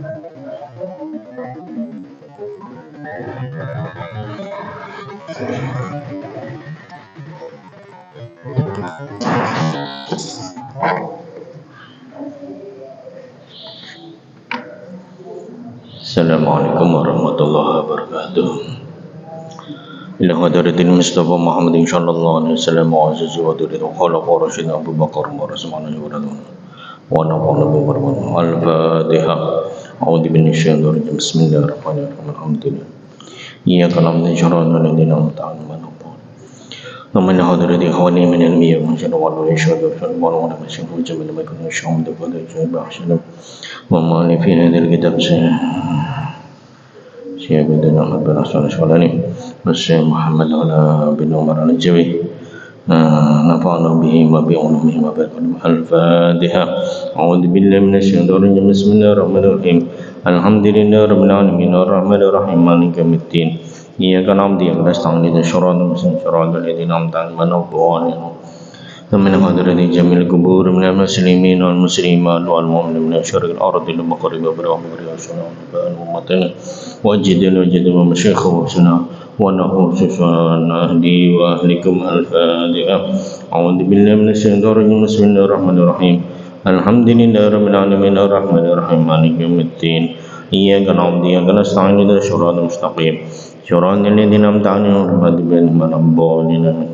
Assalamualaikum warahmatullahi wabarakatuh. Ila hadratil Mustafa Muhammadin sallallahu alaihi wasallam wa azizi wa duri khalaqa rasyid Abu Bakar wa Rasulullah wa nafa'ana bi barakatuh. Al-Fatihah. A'udzu billahi minasyaitonir rajim. Bismillahirrahmanirrahim. Alhamdulillah. Iyyaka na'budu wa iyyaka nasta'in. ومن حضرة إخواني من المية ومن وعلى الشهد والشهد وعلى مسيح وجميع ما يكون الشهد وقد يجب أحسن وما في هذا الكتاب سيد بن أحمد بن حسن الشغلاني والسيد محمد على بن عمر الجوي نفعنا به وبعلومه وبركاته. الفاتحة. أعوذ بالله من الشيطان الرجيم. بسم الله الرحمن الرحيم. الحمد لله رب العالمين الرحمن الرحيم مالك يوم الدين. إياك نعبد وإياك نستعين اهدنا الصراط المستقيم صراط الذين أنعمت عليهم غير المغضوب عليهم ومن حضرة جميع القبور من المسلمين والمسلمات والمؤمنين من شر الأرض المقرب وبرهم برياسنا ونبأ وجدنا ومشيخ وسنا ونحوس نهدي وأهلكم الفاتحة. أعوذ بالله من الشيطان الرجيم. بسم الله الرحمن الرحيم. الحمد لله رب العالمين الرحمن الرحيم مالك يوم الدين. إياك نعبد وإياك نستعين اهدنا الصراط المستقيم صراط الذين أنعمت عليهم غير المغضوب عليهم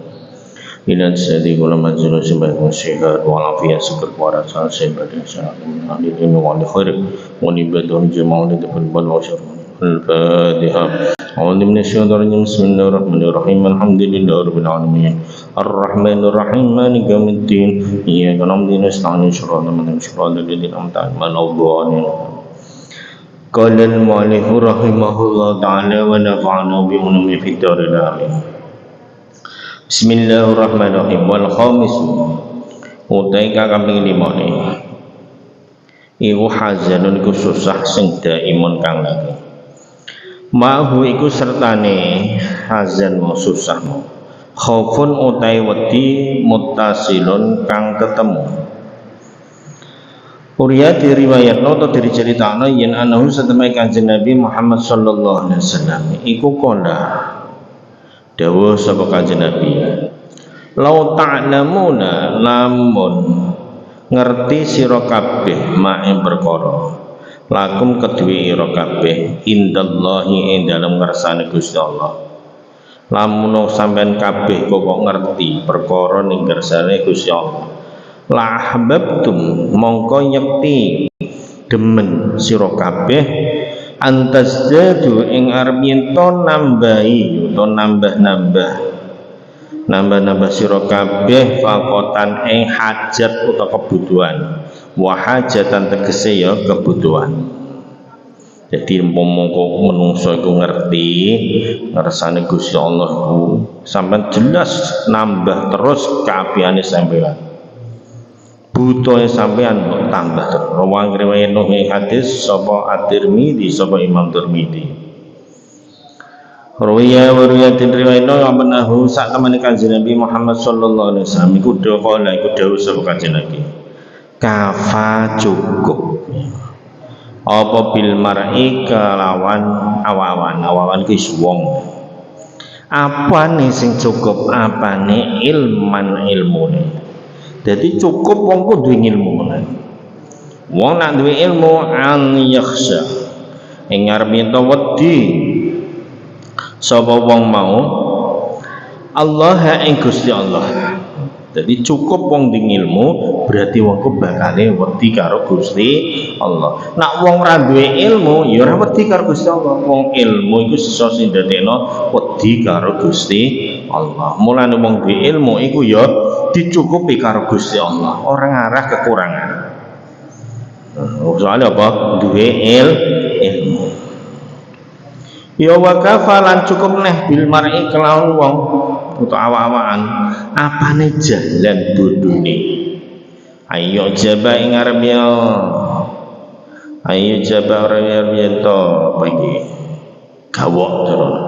إلى الصراط المستقيم سبحان الشهاد والعافية سكر ورسال سبحان الشهاد من أهل العلم والخير ونبات الجماع لتقبل وشر. الفاتحة. أعوذ من الشيطان الرجيم. بسم الله الرحمن الرحيم. الحمد لله رب العالمين الرحمن الرحيم مالك يوم الدين. إياك نعبد ونستعين صراط الذين أنعمت عليهم غير المغضوب عليهم. قال المؤلف رحمه الله تعالى ونفعنا بعلومه في الدارين آمين. بسم الله الرحمن الرحيم. والخامس utai kakang ping 5 iku hazanun iku susah sing daimun kang lagi mahu iku sertane hazan mau susah khaufun utai wedi muttasilun kang ketemu. Uriya diriwayatno atau diceritakno yen anahu satemene Kanjeng Nabi Muhammad sallallahu alaihi wasallam iku kala dawuh sapa Kanjeng Nabi, "Lau ta'lamuna lamun ngerti sira kabeh mak perkara lakum kedue ira kabeh indallahi ing dalem ngersane Gusti Allah." Lamun sampean kabeh kok ngerti perkara ning ngersane Gusti Allah, la ahbabtum mongko nyekti demen sira kabeh antasdadu ing arep yen to nambahi utawa nambah sira kabeh faqatan ing hajat utawa kebutuhan wa hajatan tegese ya kebutuhan. Jadi mongko menungso iku ngerti ngersane Gusti Allah ku sampean jelas nambah terus kaapiane sampean. Butuhe sampean tambah terus. Rawang riwayat hadis sapa At-Tirmidzi sapa Imam Tirmidzi. Riwayatin riwayat amanahu sak temene Kanjeng Nabi Muhammad sallallahu alaihi wasallam iku dawuh sapa Kanjeng Nabi. Kafa cukup. Apa bil mar'i kelawan awawan ki wong. Apane sing cukup, apane ilmune. Jadi cukup wong kudu ilmu. Wong nak duwe ilmu an yakhsha. Ing arep ento wedi sapa wong mau Allah ing Gusti Allah. Jadi cukup wong ding ilmu berarti wong ku bakale wedi karo Gusti Allah. Nak wong ora duwe ilmu ya ora wedi karo Gusti Allah. Wong ilmu iku iso sing dadekno wedi karo Gusti Allah. Mulane wong duwe ilmu iku ya dicukupi karo Gusti Allah, orang arah kekurangan. Soalnya apa? Duwe ilmu. Ya wa kafalan cukup neh bil mar'i kelawan wong utawa awak-awakan apane jalan bodone. Ayo jaba ing arep ya. Ayo jaba arep yen to apa iki? Gawok terus.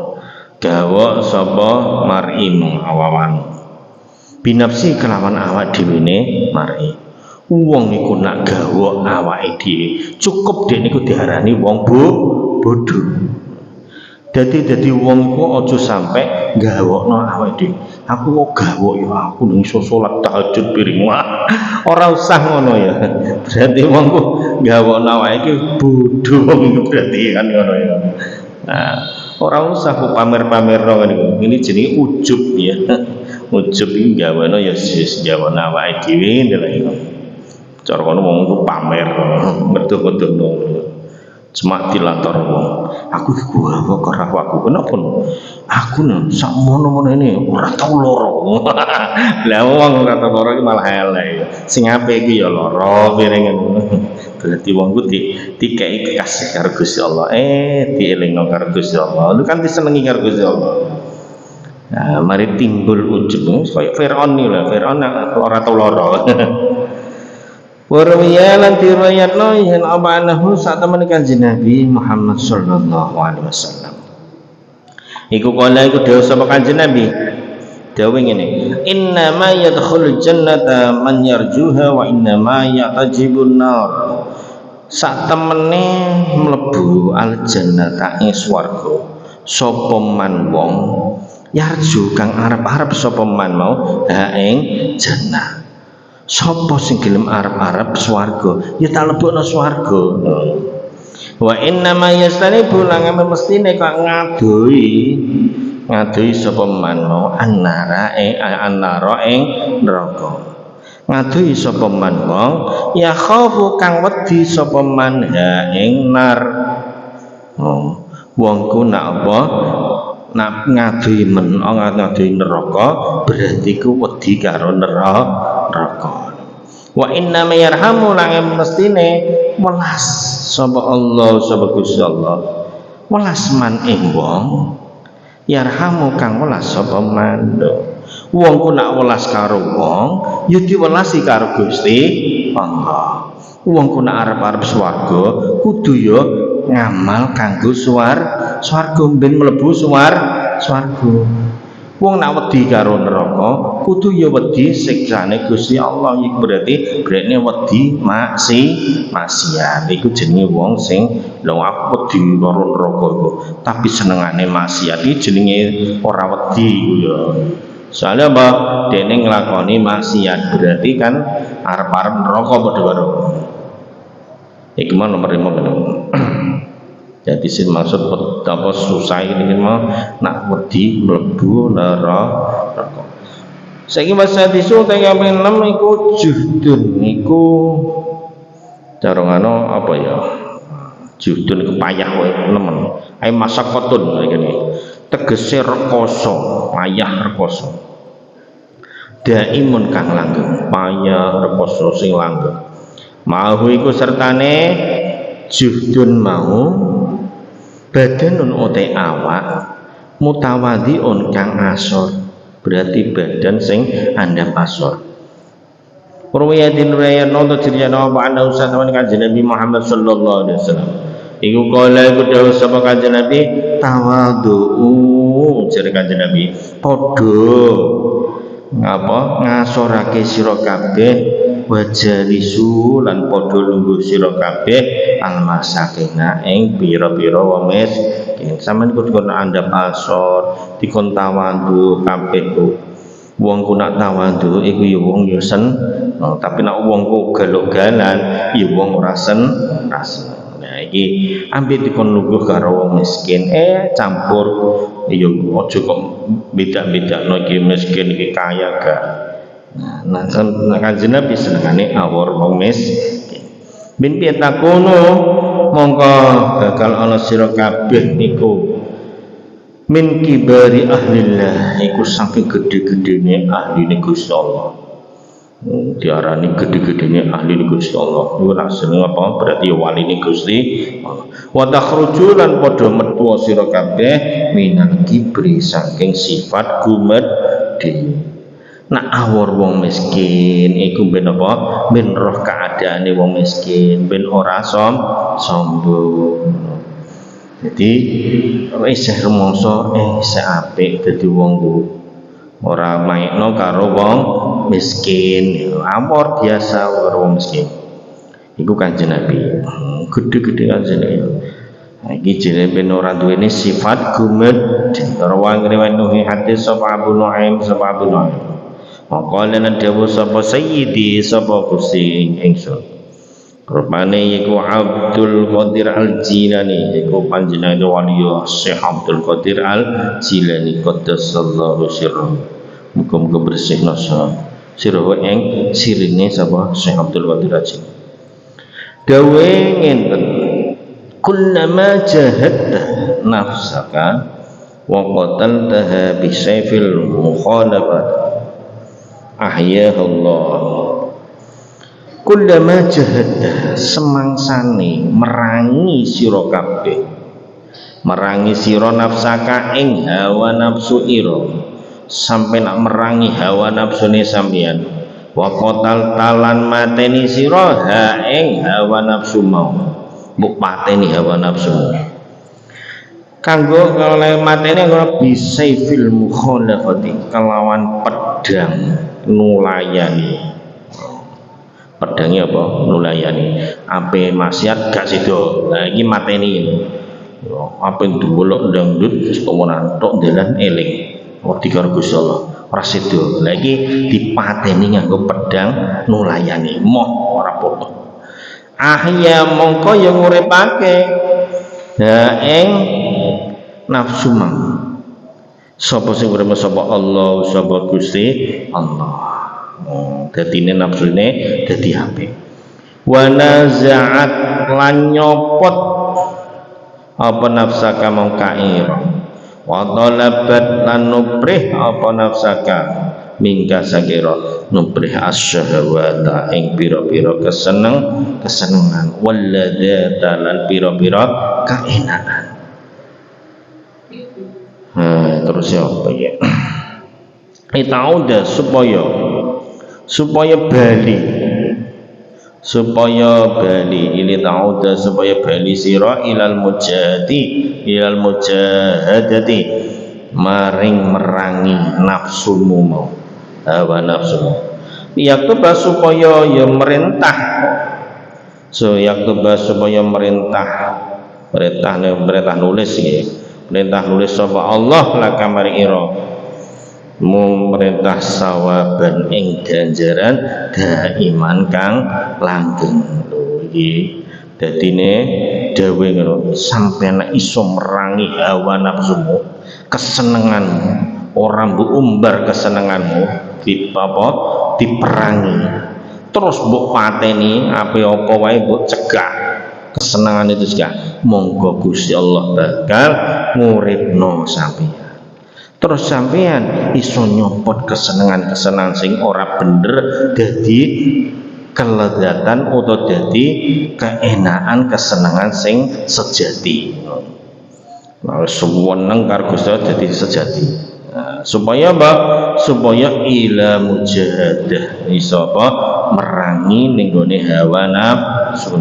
Gawok sapa mar'i awak-awakan. Binafsi kelawan awak dhewe ne mar'i Wong iku nak gawa awake dhewe cukup dek niku diarani wong bodoh. Dadi wong iku aja sampe gawokno awake dhewe. Aku kok gawok ya aku ning iso salat tahajud piring. Wah, ora usah ngono ya. Berarti wong ku gawokno awake iki bodoh wong iku berarti kan ngono ya. Nah, ora usah ku pamer-pamerno ngene iku. Ini jenenge ujub ya. Ujub iki gawono ya wis gawokno awake dhewe ndelok. Cara kono wong ku pamer, metu-metuno. Cuma dilatar wong. Aku iku kok ora aku kenapa? Aku nek sak mono-mono ini ora tau lara. Lah wong ora tau lara iki malah elek. Sing apik iki ya lara piringan. Berarti wong ku dikeki kekasih karo Gusti Allah. Dielingno karo Gusti Allah. Lu kan disenengi karo Gusti Allah. Nah, mari timbul ujub kaya Firaun iki lho. Firaun ora tau lara. Warwiya lan riwayatno yen apa anahu sak temen Kanjeng Nabi Muhammad sallallahu alaihi wasallam. Iku kala iku dawuh sapa Kanjeng Nabi. Dawuh ngene, "Inna ma yadkhulul jannata man yarjuha wa inna ma ya'tajibun nar." Sak temene mlebu al jannata ing swarga sapa man wong yarju kang arep-arep sapa man mau ha ing jannah. Sapa sing gelem arep-arep swarga ya tak lebokno swarga. Wa inna ma yastanibu lan mestine kok ngadoi sapa man mau annara ing neraka. Ngadoi sapa man wong ya khaufu kang wedi sapa man ha ing nar. Wong ku nak apa? Nak ngadoi neraka berarti ku wedi karo neraka. Wa inna ma yarhamu lan mestine welas sapa Allah sapa Gusti Allah. Welas man ing wong yarhamu kang welas sapa man. Wong ku nak welas karo wong ya diwelasi karo Gusti Allah. Wong ku nak arep-arep swarga kudu ya ngamal kanggo swarga ben mlebu swarga. Wong nak wedi karo neraka kudu ya wedi siksane Gusti Allah. Iku berarti wedi maksiat. Iku jenenge wong sing lho aku wedi karo neraka iku tapi senengane maksiat iki jenenge ora wedi iku ya. Soalnya apa? Dene nglakoni maksiat berarti kan arep-arep neraka padha karo. Iki nomor 5. Jadi sing maksud apa susah ini mah nak wedi mlebu neraka. Saiki masa disu teng kaping 6 iku juhdun iku cara ngono apa ya? Juhdun iku payah wae nemen. Ai masakotun ngene. Tegese rekoso, payah rekoso. Daimun kang langgeng, payah rekoso sing langgeng. Mahu iku sertane juhdun mau badanun ote awak mutawadhiun kang asor, berarti badan sing andhap asor. Ruwiyatin riwayat nonton cerita apa anda usah teman Kanjeng Nabi Muhammad sallallahu alaihi wasallam. Iku kala iku dawuh sapa Kanjeng Nabi tawadhu jare Kanjeng Nabi padha ngapa ngasorake sira kabeh wajalisu lan padha lungguh sira kabeh almasakina ing pira-pira wong miskin. Sampeyan kudu andhap asor dikon tawadhu kabeh ku. Wong ku nak tawadhu iku ya wong ya tapi nak wong ku galuk-galan ya wong ora seneng. Nah iki ambek dikon lungguh karo wong miskin campur ya aja kok beda-bedakno iki miskin iki kaya gak. Nah Kanjeng Nabi senengane awor wong miskin. Bin pitakono mongko bakal ana sira kabeh niku min kibari ahlillah iku saking gede-gedene ahline Gusti Allah. Diarani gede-gedene ahline Gusti Allah. Iku asline apa? Berarti waline Gusti Allah. Wa takhruju lan padha metu sira kabeh minal kibri saking sifat gumedhe. Nak awor wong miskin iku ben apa? Ben roh keadaane wong miskin, ben ora sombong. Jadi isih rumangsa isih apik dadi wong ku ora maekno karo wong miskin, amor biasa karo wong miskin. Iku Kanjeng Nabi. Gede-gede Kanjeng Nabi. Iki jenenge ben ora duweni sifat gumedhe. Rawang riwayat hadis sapa Abu Nuaim sapa Abu Nuaim. Maqala lan dawuh sapa sayyidi sapa Gusti ingsun. Rupane iku Abdul Qadir Al-Jilani, iku panjenengan wali Syekh Abdul Qadir Al-Jilani qaddasallahu sirrahu. Muga-muga bersihna sirrahu ing sirine sapa Syekh Abdul Qadir Al-Jilani. Dawe ngenten, kullama jahadta nafsaka wa qataltaha bi sayfil mukhalafat ahyahullah. Kullama jahadta semangsane merangi sira kabeh, merangi sira nafsaka ing hawa nafsu ira, sampai nak merangi hawa nafsune sampeyan, wa qatal talan mateni sira ha ing hawa nafsu mau, mbok pateni hawa nafsu kanggo kalih mateni karo bisaifil mukhalafati kelawan pedang nulayani. Pedangnya apa? Nulayani. Ape maksiat gak sido. Nah iki mateni. Ape nduluk dangdut wis pemonan tok dalan eling. Wedi karo Gusti Allah. Ora sido. Lah iki dipateni nganggo pedang nulayani. Moh ora apa-apa. Ahya mongko ya nguripake. Ya ing nafsu mang. Sapa sing urip sapa Allah, sapa Gusti Allah. Dadine nafsune dadi apik. Wa naza'at lan nyopot apa nafsaka mongkaira. Wa talabat lan nubrih apa nafsaka mingka sakira nubrih asyahawata ing pira-pira kesenengan walladzata lan pira-pira kaenakan. Terus ya apa ya? Itauda supaya bali ini ta'uda supaya bali sira ilal mujahadati maring merangi nafsumu mau hawa nafsumu yaktuba supaya ya merintah supaya merintah nulis ya perintah nulis sapa Allah laka mari ira memerintah sawaban ing ganjaran daiman kang langgeng. Lho iki dadine dawuh ngono sampeyan iso merangi hawa nafsumu kesenenganmu ora mbok umbar kesenenganmu diperangi terus mbok pateni apa wae mbok cegah kesenangan itu juga monggo Gusti Allah bakal nguripno sampeyan. Terus sampeyan iso nyopot kesenangan sing ora bener dadi kelezatan utawa dadi keenaan kesenangan sing sejati. Nah, suweneng karo Gusti Allah dadi sejati. Nah, supaya apa? Supaya ila mujahadah iso apa? Merangi ning gone hawa nafsu.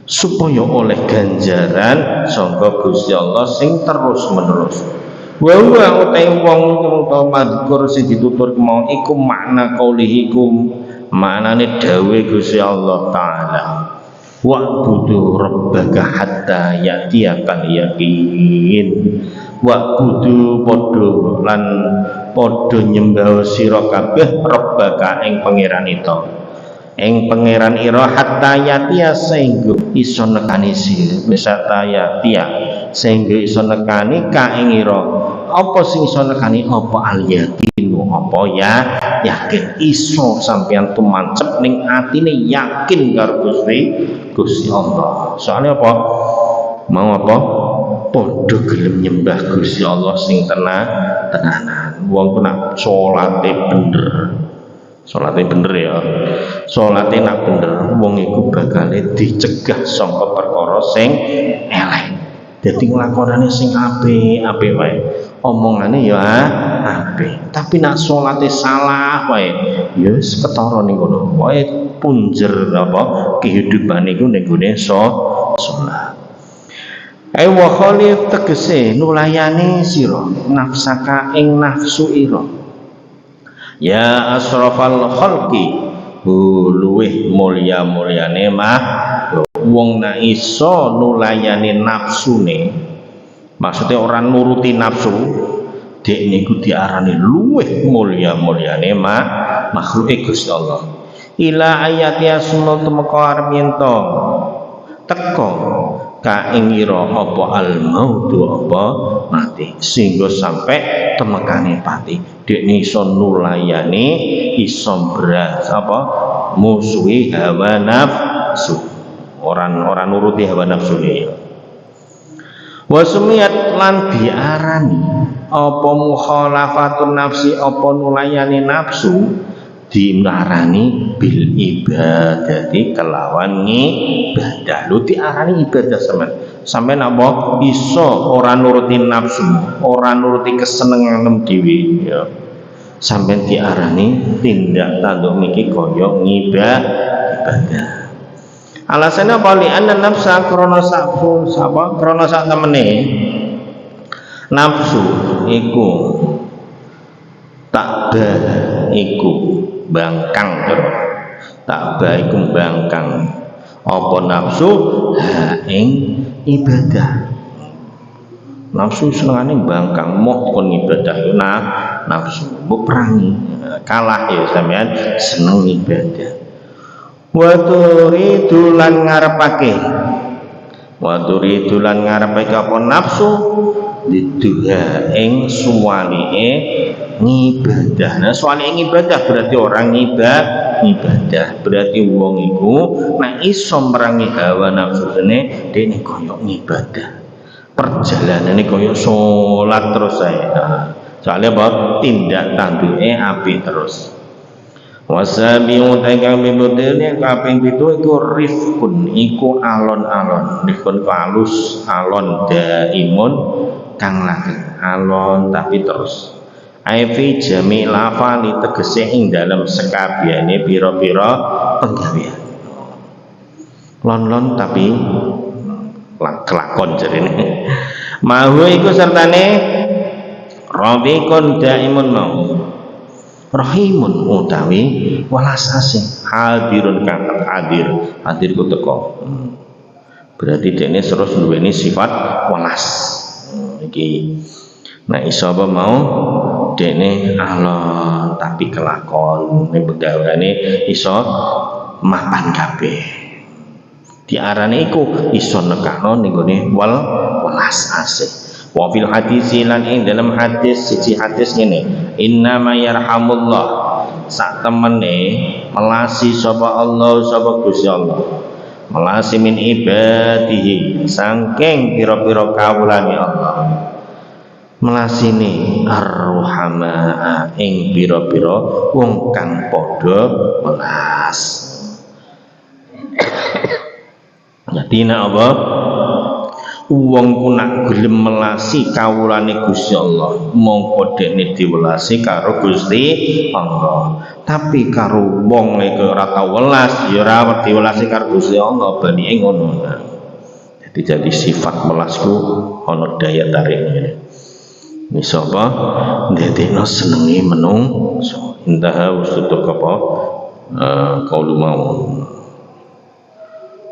Supaya oleh ganjaran sangka Gusti Allah sing terus menerus. Wa huwa utai wong kang madkur sing ditutur kemawon iku makna qaulihi maknane dawuh Gusti Allah taala wa budu rabbaka hatta ya'tiyakal yaqin wa budu padha nyembah sira kabeh rabbaka ing pangeran ira hatta ya'tiya sehingga iso nekani sira wisata ya'tiya sehingga iso nekani ka ing ira apa sing iso nekani apa al yakinu apa ya yakin iso sampeyan tumancep ning atine yakin karo Gusti Allah. Soalnya apa? Mau apa? Padha gelem nyembah Gusti Allah sing tenanan. Wong ku nak salate bener ya. Salate nak bener wong iku bakale dicegah saka perkara sing elek. Dadi nglakonane sing apik wae. Omongane ya apik. Tapi nak salate salah wae, ya wis ketara ning kono. Wae punjer apa kehidupan iku ning gone salat. Ai wa khalif tegese nulayani sira nafsaka ing nafsu ira. Ya asrafal khalqi, luweh mulya-mulyane mah wong nak iso nulayani nafsune. Maksudnya orang nuruti nafsu, dek niku diarani luweh mulya-mulyane makhluke Gusti Allah. Ila ayati asma temeka arep yento teko ka ingira apa al mautu apa mati, sehingga sampai temekane pati dek iso nulayani, iso beras apa musuhi hawa nafsu, orang nuruti hawa nafsu ya. Wasumiyat lan diarani apa mukhalafatun nafsi, apa nulayani nafsu diarani bil ibadati kelawan ibadah. Lu diarani ibadah sampean apa iso ora nuruti nafsu, ora nuruti kesenengan dhewe ya. Sampean diarani tindak tanduk niki kaya ibadah. Alasannya apa? Li'anna nafsa krana sak temene nafsu iku takba iku bangkang, takba iku bangkang apa nafsu ing ibadah. Nafsu senengane bangkang moh kon ibadah nafsu mbok perangi kalah ya sampean seneng ibadah. Wa turidu lan ngarepake apa nafsu diduha ing suwalike ngibadah. Nah suwalike ngibadah berarti orang ibadah, berarti wong iku nek iso merangi hawa nafsune dene koyo ngibadah, perjalanane koyo salat terus saya. Soalnya apa? Tindak tanduke apik terus. Wasabiu taikang bibudilnya kaping pitu iku rifkun, iku alon-alon, rifkun ku alus, alon daimun kang langgeng, alon tapi terus. Aifi jami lafali tegese ing dalam sekabehane pira-pira penggawean. Lon-lon tapi kelakon jarine. Mahu iku sertane rafiqun daimun mau. Rahimun utawi welas asih, hadirun kang hadir ku teko. Berarti dene terus duweni sifat welas. Iki nah iso apa mau dene alon tapi kelakon, ning begawane iso mapan kabeh. Diarani iku iso nekano ning gone welas asih. Wa fil hadis lan ing dalam hadis siji hadis ngene, inna ma yarhamullah, sak temene melasi sapa Allah sapa Gusti Allah, melasi min ibadihi saking pira-pira kawulane Allah, melasine ar-ruhama ing pira-pira wong kang padha welas. Jadi apa? Wong ku nak gelem melasi kawulane Gusti Allah, mongko dekne diwelasi karo Gusti Allah. Tapi karo wong nek ora tau welas ya ora diwelasi karo Gusti Allah, bali ngono. Jadi sifat welasku ana daya tariknya. Wis apa? Ndadekno senenge menungso. Indah ustutuk apa? Kaulu mau.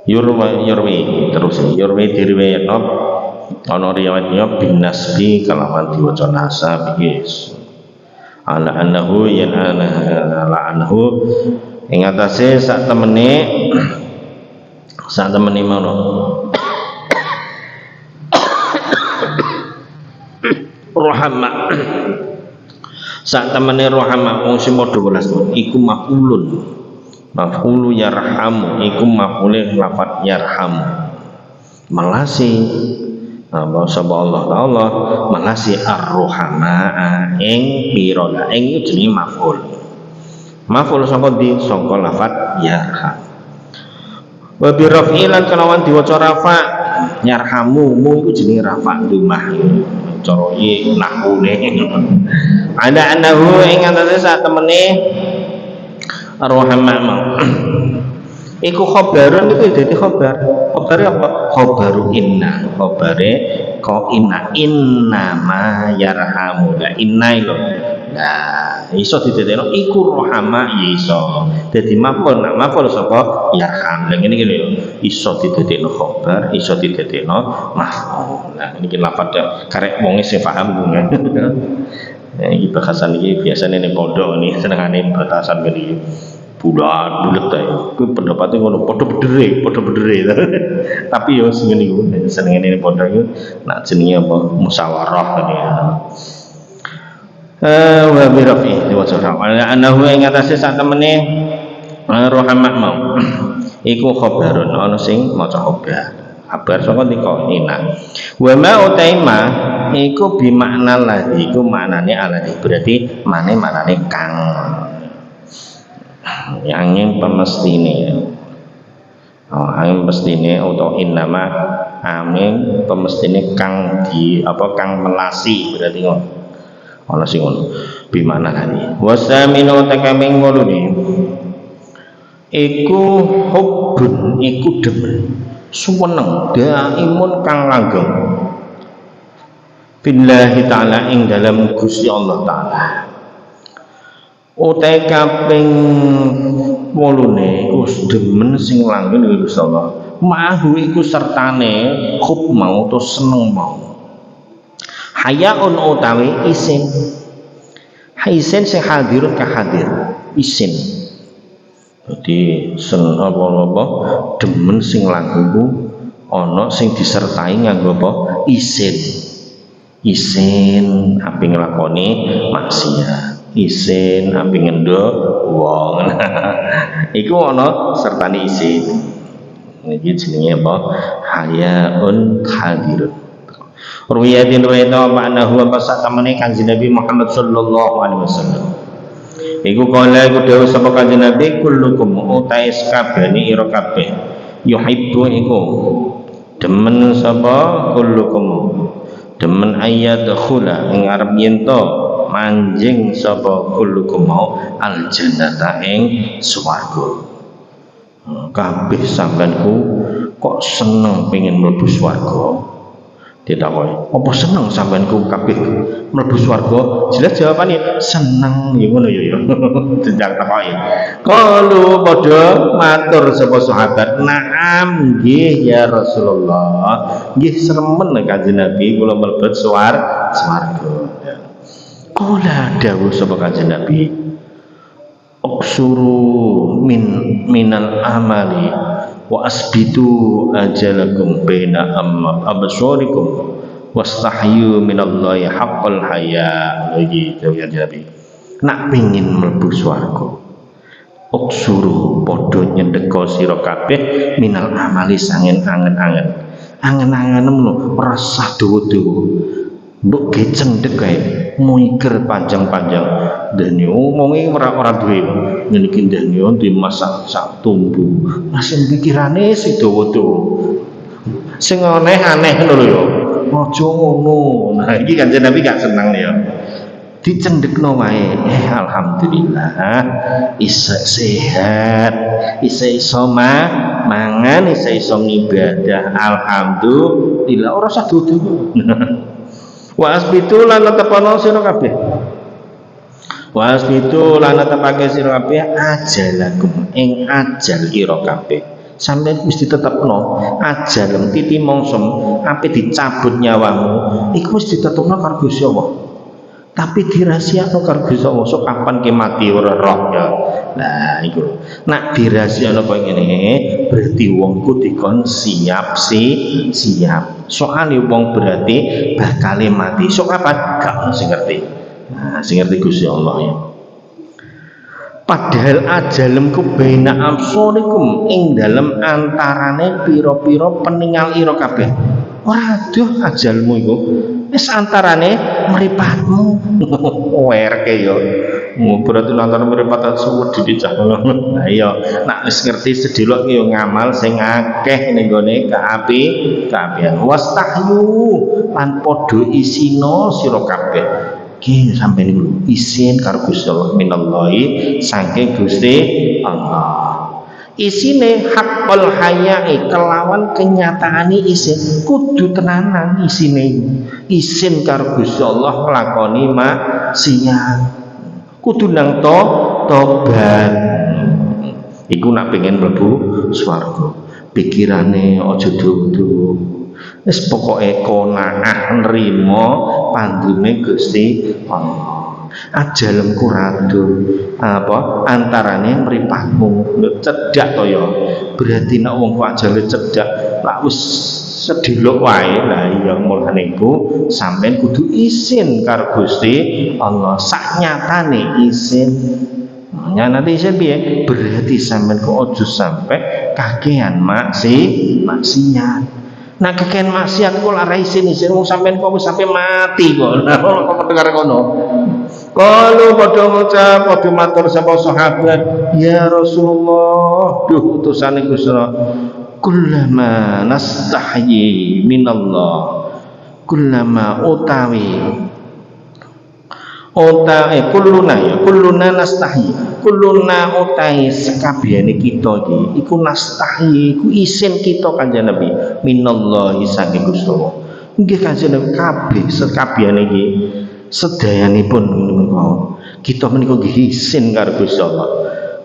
Yurwi terus diriwayatno ana riwayatnya bin nasbi kalawan diwaca nasab yes. Ala annahu ing atase sak temene mono rohama sak temene rohama wong sing padha welas iku maf'ulun. Maf'ulu yarhamu iku maf'ule lafat yarhamu, melasi apa sapa Allah taala melasi ar-ruhama ing pira ing iku jenenge maf'ul saka di saka lafat yarham. Wa bi raf'ilan kalawan diwaca rafa yarhamu mu iku jenenge rafa dumah cara iki nahune ada annahu ing antase sak temene ar-ruhama iku khabarun itu dadi khabar apa khabaru inna, khabare ko inna ma yarhamu la inna lho. Nah iso didadekno iku rohama ya iso. Dadi maf'ul nak maf'ul sapa yarham. Lah ngene iki lho, iso didadekno khabar, iso didadekno maf'ul. Nah niki lafadz karek wong sing paham bungan. Nah, iki bahasan iki biasane ning pondok ini senengane batasan kene bulat ta ya. Kuwi pendapatnya ngono padha bedere. Tapi yo sing ngene iku senengane ning pondok iku nak jenenge apa musyawarah kan ya. Wa bi rafi wa sarfa. Anahu ing atase sak temene rohamak mau. Iku khabarun ana sing maca kabar saka dika ina. Wa ma utaima iku bi makna ladzi iku maknane alladzi berarti maknane kang yang pemestine. Angin pemestine atau innama amin pemestine kang di apa kang melasi berarti ngono. Ana sing ngono bi makna tadi. Wasaminu takaming ngulune iku hubbun iku demen suweneng daimun kang langgeng billahi ta'ala ing dalam Gusti Allah taala. Utai kaping 8 iku demen sing langgeng Gusti Allah. Mahu iku sertane hub mau to seneng mau. Hayaun utawi isin. Isin sing hadirun ka hadir. Isin. Jadi apa demen sing langgeng ku ana sing disertai nganggo apa? Isin ape nglakoni maksiat. Isin ape ngendo wong. Iku ana sertane isin. Iki jenenge apa? Hayaun hadirun. Ruwiyatin ruwayata ma'nahu wa pasatamane Kanjeng Nabi Muhammad sallallahu alaihi wasallam. Iku kala iku dawuh sapa Kanjeng Nabi kullukum utais kabehane ira kabeh yuhibbu iku demen sapa kullukum demen ayat khula ing arep yen to manjing sapa kullukum mau al jannata ing swarga. Kabeh sampeanku kok seneng pengen mlebu swarga. Ditakoki, apa seneng sampeanku kabeh mlebu swarga? Jelas jawabane seneng ya ngono ya. Jenjang takoki. Qalu padha matur sapa sahabat, "Na'am nggih ya Rasulullah." Nggih seremen Kanjeng Nabi kula mlebet swarga. Kula dawuh sapa Kanjeng Nabi, "Uksuru minal amali wa asbitu ajalakum baina absarikum wastahyu minallahi haqqal haya." Iki dawuh Nabi. Nak pengin mlebu swarga, uksuru padha nyendeka sira kabeh minal amali sangen angen-angen. Angen-angen ngono rasah dawa-dawa. Mbok ge cendhek kae, mikir panjang-panjang. Dene omonge ora duwe. Ngene iki dene dimasak sak tumbu. Masih pikirane si dawa-dawa. Sing aneh-aneh ngono lho ya. Aja ngono. Nah, iki Kanjeng Nabi gak seneng ya. Dicendhekno wae. Alhamdulillah isa sehat, iso mangan, iso ngibadah. Alhamdulillah ora usah dudu. Wa asbitu lan tepono sira kabeh. Wa asbitu lan tepake sira kabeh ajalakum ing ajal ira kabeh. Sampeyan wis ditetepno ajal titi mongsem ape dicabut nyawamu iku wis ditetepno karo Gusti Allah. Tapi dirahasiakno karo Gusti Allah sok kapan ki mati ora roh ya. Nah iku. Nak dirahasiakno koyo ngene berarti wongku dikon siap. Soale wong berarti bakale mati. Sok kapan? Gak ono sing ngerti. Nah, sing ngerti Gusti Allah ya. Padahal ajalemku baina absarikum ing dalem antarane pira-pira peninggal ira kabeh. Ora adoh ajalmu iku. Wis antarane mripatmu. Werke ya. Berarti antara mripat suwed dicah. Nah iya, nek wis ngerti sedelok yo ngamal sing akeh ning gone kaapian. Wastahyu lan padha isina sira kabeh. Ki sampeyan niku isin karo Gusti Allah minallahi saking Gusti Allah. Isine haqqul hayai kelawan kenyataane isin kudu tenanan isine. Isin karo Gusti Allah nglakoni maksiat. kudu nang tobat. Iku nak pengen mlebu swarga. Pikirane aja dudu. Wis pokoke qanaah nrimo pandune Gusti Allah. Ajalmu radu apa antarane mripatmu cedhak to ya. Berarti nek wong kok ajale cedhak lak wis sediluk wae lah ya mulane iku sampean kudu izin karo Gusti Allah sak nyatane izin. Ya nanti saya piye? Berarti sampean kok aja sampai kakean maksiat. Nah kakean maksiat kok ora izin wong sampean kok sampai mati kok. Nah kok dengar ngono. Kalau padha ngucap padha matur sapa sahabat, ya Rasulullah, duh utusane Gusti Allah. Kullama nastahyi minallah. Kullama kulluna nastahi kulluna utahi sekabehane kita iki iku nastahi iku isin kita Kanjeng Nabi minallahi saking Gusti Allah nggih Kanjeng Nabi kabeh sekabehane iki sedayanipun menika kita menika nggih isin karo Gusti Allah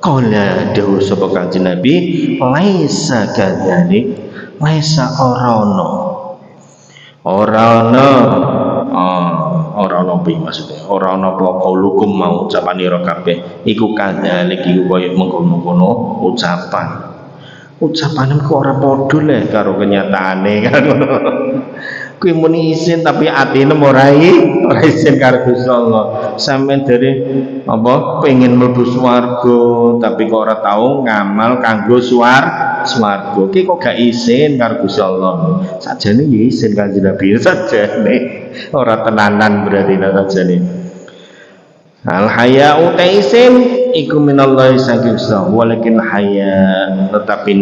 kala dawuh sapa Kanjeng Nabi laisa kadzalik laisa ora ana piye maksudnya ora ana apa kaulukum mau ucapanira kabeh iku kadzalik iku koyo mengkono-kono ucapan kok ora padha le karo kenyataane kan ngono kuwi muni isin tapi atine ora isin karo Gusti Allah sampeyan dari apa pengen mlebu swarga tapi kok ora tau ngamal kanggo swarga ki kok gak isin karo Gusti Allah sajane ya isin Kanjeng Nabi sajane ora tenanan berarti sajane al haya'u isin iku minallahi saking Gusti walakin haya tetapi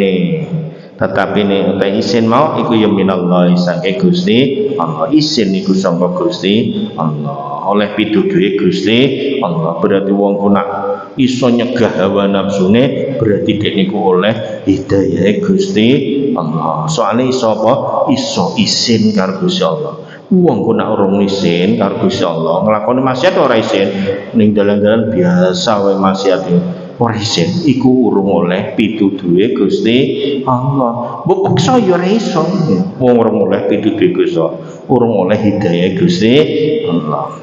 ne utai isin mau iku ya minallahi saking Gusti Allah isin iku sangka Gusti Allah oleh pituduhe Gusti Allah berarti wong ku nak iso nyegah hawa nafsune berarti dek niku oleh hidayah Gusti Allah soalnya iso apa iso isin karo Gusti Allah wong ku nak urung isin karo Gusti Allah nglakoni maksiat ora isin ning dalan-dalan biasa wae maksiat ora isin iku urung oleh pituduhe Gusti Allah mbok peksa ya ora iso wong urung oleh pituduhe Gusti urung oleh hidayah Gusti Allah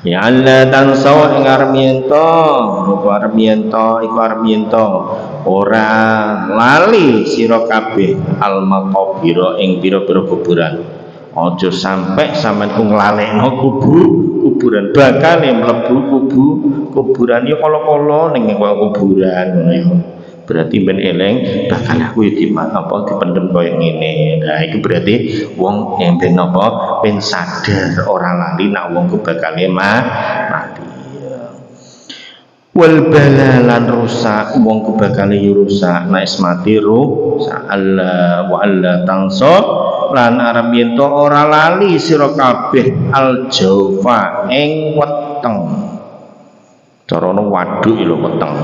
ya Allah tansau ing arep miento ora lali sira kabeh al maqabira ing pira-pira kuburan aja sampai sampean ku nglalekno kuburan bakal mlebu kuburan ya kala-kala ning kuburan ngono ya berarti ben eleng bakal aku ya dipendem koyo ngene nah itu berarti wong yang ben apa ben sadar ora lali nak wong ku bakal mati wal balalan rusak wong ku bakal rusak nek mati rusak Allah wa Allah tangso lan arep yen to ora lali sira kabeh al jaufa ing weteng carane waduk lho weteng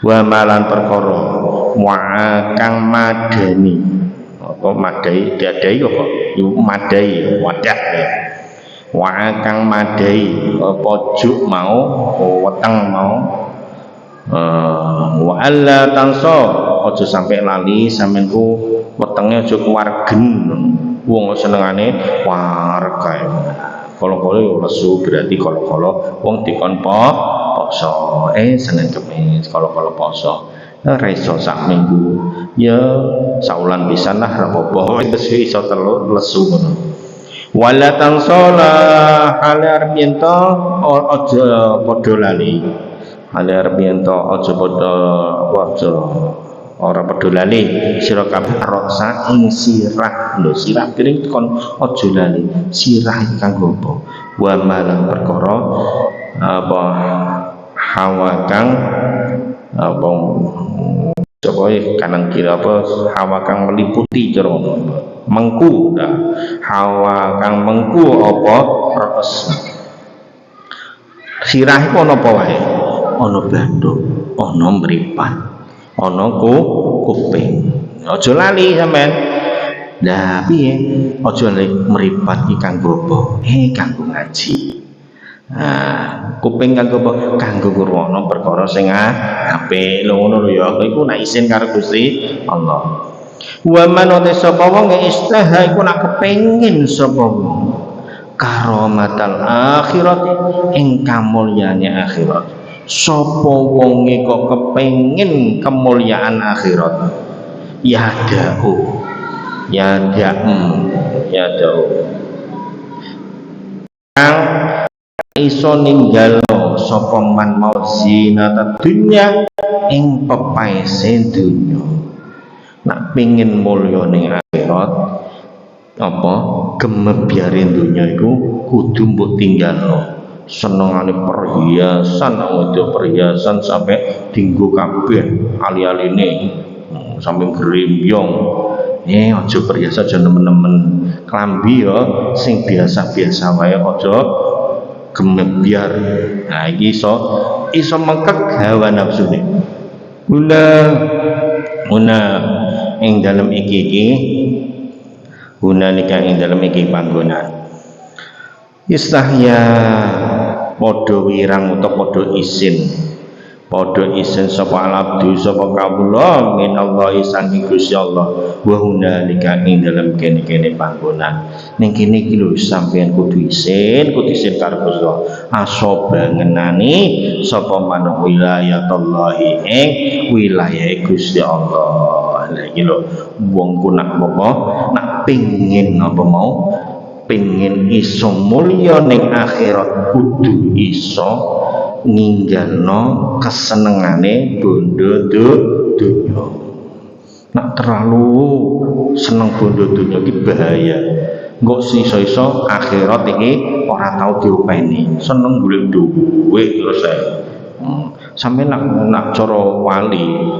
wa malan perkara wa kang madani apa madai dadai apa yo madai wadah ya wa kang madai pojok mau weteng mau wa alla tansa aja sampai lali sampean ku wetenge aja kuwargen wong senengane warga kala-kala yo lesu berarti kala-kala wong dikon poso Senin Kamis kala-kala poso ora iso sak minggu ya saulan pisan lah ra apa-apa wis iso telu lesu ngono wala tansala hale arep yen to aja padha lali hale arep yen to aja padha ora padha lali sira kabeh rasa ing sirah lho sirah kering kon aja lali sirah kanggo apa wa malang perkara apa hawa kang apa coba kanan kiri apa hawa kang meliputi cara mengku hawa kang mengku apa ras sirah iku ana apa wae ana bathuk ana mripat ana kuping aja lali sampean lah piye aja lali mripat iki kanggo apa kanggo ngaji Kuping kanggo apa? Kanggo ngrungokno perkara sing apik. Lho ngono lho ya. Iku nek isin karo Gusti Allah. Wa man sapa wong istaha iku nak kepengin sapa wong karomatal akhirat ing kamulyane akhirat. Sapa wonge kok kepengin kemuliaan akhirat? Yada'u kang iso ninggalno sapa man mau zinata dunya ing pepaese dunya. Nak pengin mulya ning akhirat apa gemebyare dunya iku kudu mbok tinggalno. Senengane perhiasan, wedok perhiasan sampai dinggo kabeh ali-aline sampai gerimbyong. Aja perhiasan aja nemen-nemen. Klambi ya sing biasa-biasa wae aja gemebyar. Nah iki iso mengkek hawa nafsune. Una ing dalem iki guna nikah ing dalem iki panggonan istahya padha wirang utawa padha isin sapa alabdu sapa kawula minallahi saking Gusti Allah wa hunalika ing dalem kene-kene panggonan ning kene iki lho sampeyan kudu isin karo Gusti Allah asoba ngenani sapa manuk wilayatallahi ing wilayahe Gusti Allah. Lah iki lho wong ku nak apa nak pengin apa mau pengin iso mulya ning akhirat kudu iso ninggalno kesenengane bondo dunya. Nak terlalu seneng bondo dunya iki bahaya. Engko iso-iso akhirat iki ora tau diopeni. Seneng golek dhuwit terus ae. Sampe nak cara wali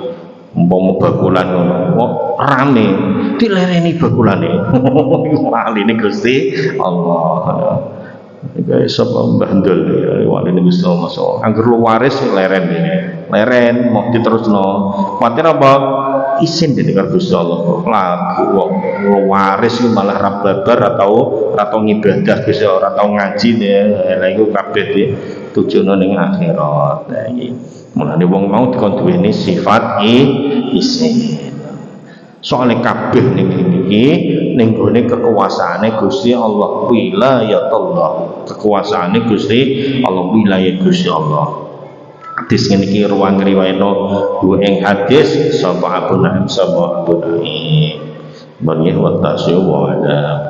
umpama bakulan ngono kok rame dilereni bakulane. Waline Gusti Allah. Iki sapa mbandul ya waline Gusti Allah masuk. Angger lu waris leren dene. Leren mau diterusno. Kuwatir apa? Isin dene karo Gusti Allah. Lagu wong waris iki malah ra babar atau ngibadah Gusti Allah, atau ngaji ya. Lah iku kabeh tujuane ning akhirat. Lah iki mulane wong mau dikon duweni sifat isin. Soale kabeh ning iki ning gone kekuasaane Gusti Allah, wilayatullah, kekuasaane Gusti Allah, wilayah Gusti Allah. Hadis ngene iki ruang riwayatno dua ing hadis sapa Abu Naim sapa Abu Naim bagi wa tasyu wa ada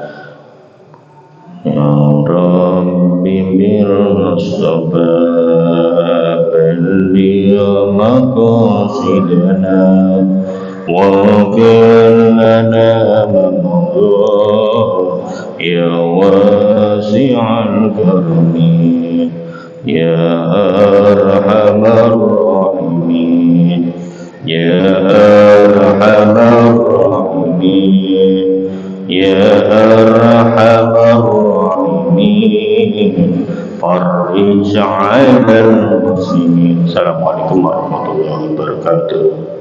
ya rabbi bil sabab liya maqasidana وَكِلْ لَنَا مَمْضُوهُ يَا وَاسِعَ الْكَرْمِ يَا أَرْحَمَ الرَّاحِمِينَ يَا أَرْحَمَ الرَّاحِمِينَ يَا أَرْحَمَ الرَّاحِمِينَ فَرِّجْ عَلَى الْمُسْلِمِينَ. Assalamualaikum warahmatullahi wabarakatuh.